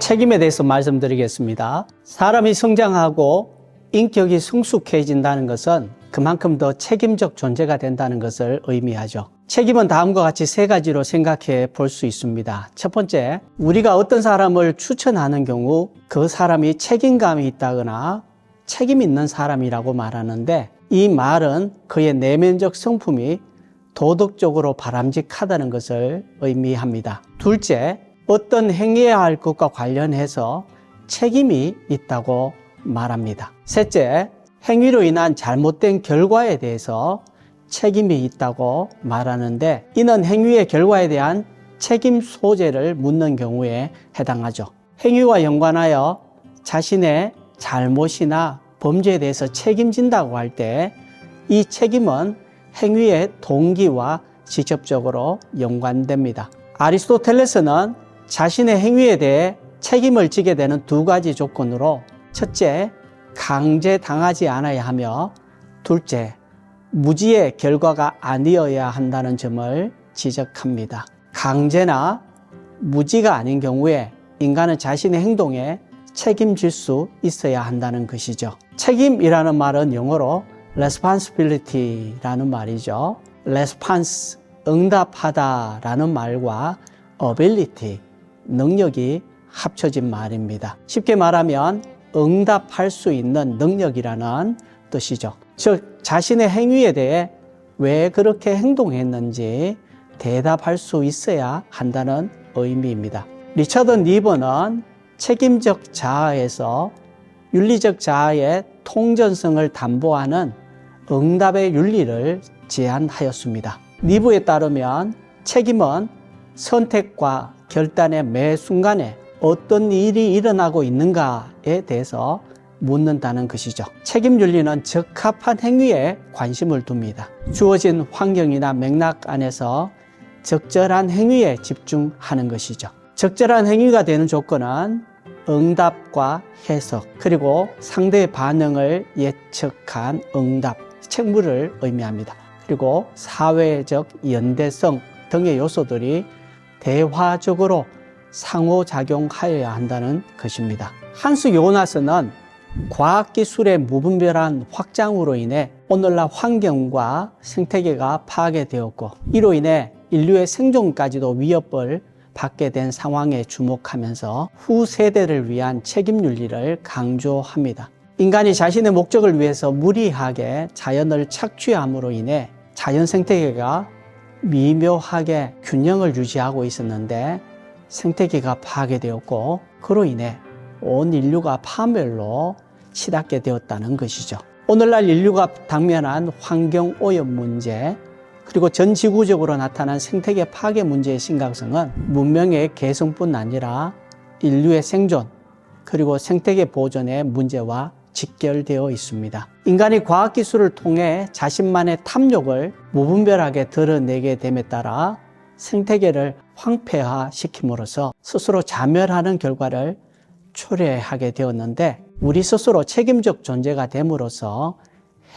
책임에 대해서 말씀드리겠습니다. 사람이 성장하고 인격이 성숙해진다는 것은 그만큼 더 책임적 존재가 된다는 것을 의미하죠. 책임은 다음과 같이 세 가지로 생각해 볼 수 있습니다. 첫 번째, 우리가 어떤 사람을 추천하는 경우 그 사람이 책임감이 있다거나 책임 있는 사람이라고 말하는데, 이 말은 그의 내면적 성품이 도덕적으로 바람직하다는 것을 의미합니다. 둘째, 어떤 행해야 할 것과 관련해서 책임이 있다고 말합니다. 셋째, 행위로 인한 잘못된 결과에 대해서 책임이 있다고 말하는데, 이는 행위의 결과에 대한 책임 소재를 묻는 경우에 해당하죠. 행위와 연관하여 자신의 잘못이나 범죄에 대해서 책임진다고 할 때 이 책임은 행위의 동기와 직접적으로 연관됩니다. 아리스토텔레스는 자신의 행위에 대해 책임을 지게 되는 두 가지 조건으로, 첫째, 강제당하지 않아야 하며, 둘째, 무지의 결과가 아니어야 한다는 점을 지적합니다. 강제나 무지가 아닌 경우에 인간은 자신의 행동에 책임질 수 있어야 한다는 것이죠. 책임이라는 말은 영어로 responsibility라는 말이죠. response, 응답하다라는 말과 ability, 능력이 합쳐진 말입니다. 쉽게 말하면 응답할 수 있는 능력이라는 뜻이죠. 즉, 자신의 행위에 대해 왜 그렇게 행동했는지 대답할 수 있어야 한다는 의미입니다. 리처드 니버는 책임적 자아에서 윤리적 자아의 통전성을 담보하는 응답의 윤리를 제안하였습니다. 니브에 따르면 책임은 선택과 결단의 매 순간에 어떤 일이 일어나고 있는가에 대해서 묻는다는 것이죠. 책임 윤리는 적합한 행위에 관심을 둡니다. 주어진 환경이나 맥락 안에서 적절한 행위에 집중하는 것이죠. 적절한 행위가 되는 조건은 응답과 해석, 그리고 상대의 반응을 예측한 응답, 책무를 의미합니다. 그리고 사회적 연대성 등의 요소들이 대화적으로 상호작용하여야 한다는 것입니다. 한스 요나스는 과학기술의 무분별한 확장으로 인해 오늘날 환경과 생태계가 파괴되었고, 이로 인해 인류의 생존까지도 위협을 받게 된 상황에 주목하면서 후 세대를 위한 책임 윤리를 강조합니다. 인간이 자신의 목적을 위해서 무리하게 자연을 착취함으로 인해 자연 생태계가 미묘하게 균형을 유지하고 있었는데 생태계가 파괴되었고, 그로 인해 온 인류가 파멸로 치닫게 되었다는 것이죠. 오늘날 인류가 당면한 환경 오염 문제, 그리고 전 지구적으로 나타난 생태계 파괴 문제의 심각성은 문명의 개성뿐 아니라 인류의 생존, 그리고 생태계 보존의 문제와 직결되어 있습니다. 인간이 과학기술을 통해 자신만의 탐욕을 무분별하게 드러내게 됨에 따라 생태계를 황폐화시킴으로써 스스로 자멸하는 결과를 초래하게 되었는데, 우리 스스로 책임적 존재가 됨으로써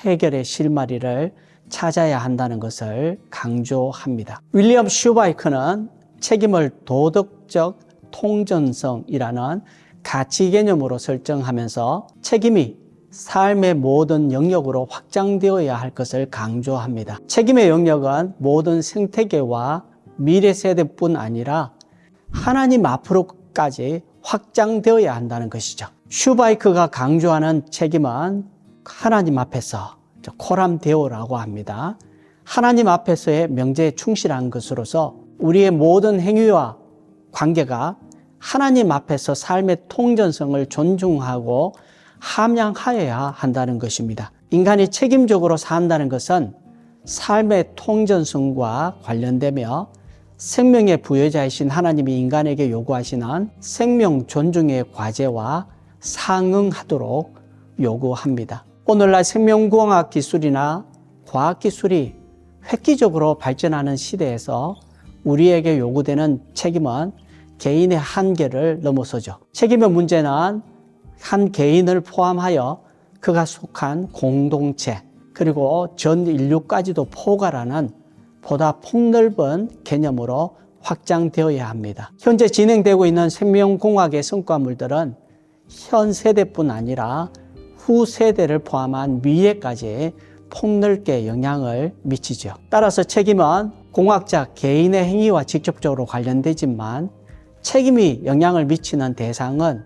해결의 실마리를 찾아야 한다는 것을 강조합니다. 윌리엄 슈바이크는 책임을 도덕적 통전성이라는 가치 개념으로 설정하면서 책임이 삶의 모든 영역으로 확장되어야 할 것을 강조합니다. 책임의 영역은 모든 생태계와 미래 세대뿐 아니라 하나님 앞으로까지 확장되어야 한다는 것이죠. 슈바이크가 강조하는 책임은 하나님 앞에서 코람 데오라고 합니다. 하나님 앞에서의 명제에 충실한 것으로서 우리의 모든 행위와 관계가 하나님 앞에서 삶의 통전성을 존중하고 함양하여야 한다는 것입니다. 인간이 책임적으로 산다는 것은 삶의 통전성과 관련되며 생명의 부여자이신 하나님이 인간에게 요구하시는 생명 존중의 과제와 상응하도록 요구합니다. 오늘날 생명공학 기술이나 과학기술이 획기적으로 발전하는 시대에서 우리에게 요구되는 책임은 개인의 한계를 넘어서죠. 책임의 문제는 한 개인을 포함하여 그가 속한 공동체, 그리고 전 인류까지도 포괄하는 보다 폭넓은 개념으로 확장되어야 합니다. 현재 진행되고 있는 생명공학의 성과물들은 현 세대뿐 아니라 후 세대를 포함한 미래까지 폭넓게 영향을 미치죠. 따라서 책임은 공학자 개인의 행위와 직접적으로 관련되지만 책임이 영향을 미치는 대상은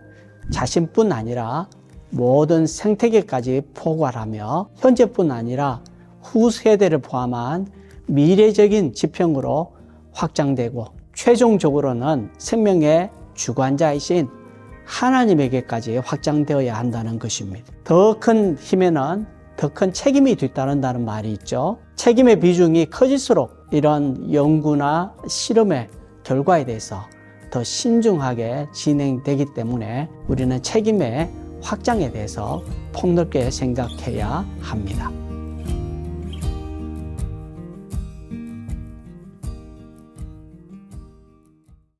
자신뿐 아니라 모든 생태계까지 포괄하며 현재뿐 아니라 후 세대를 포함한 미래적인 지평으로 확장되고 최종적으로는 생명의 주관자이신 하나님에게까지 확장되어야 한다는 것입니다. 더 큰 힘에는 더 큰 책임이 뒤따른다는 말이 있죠. 책임의 비중이 커질수록 이런 연구나 실험의 결과에 대해서 더 신중하게 진행되기 때문에 우리는 책임의 확장에 대해서 폭넓게 생각해야 합니다.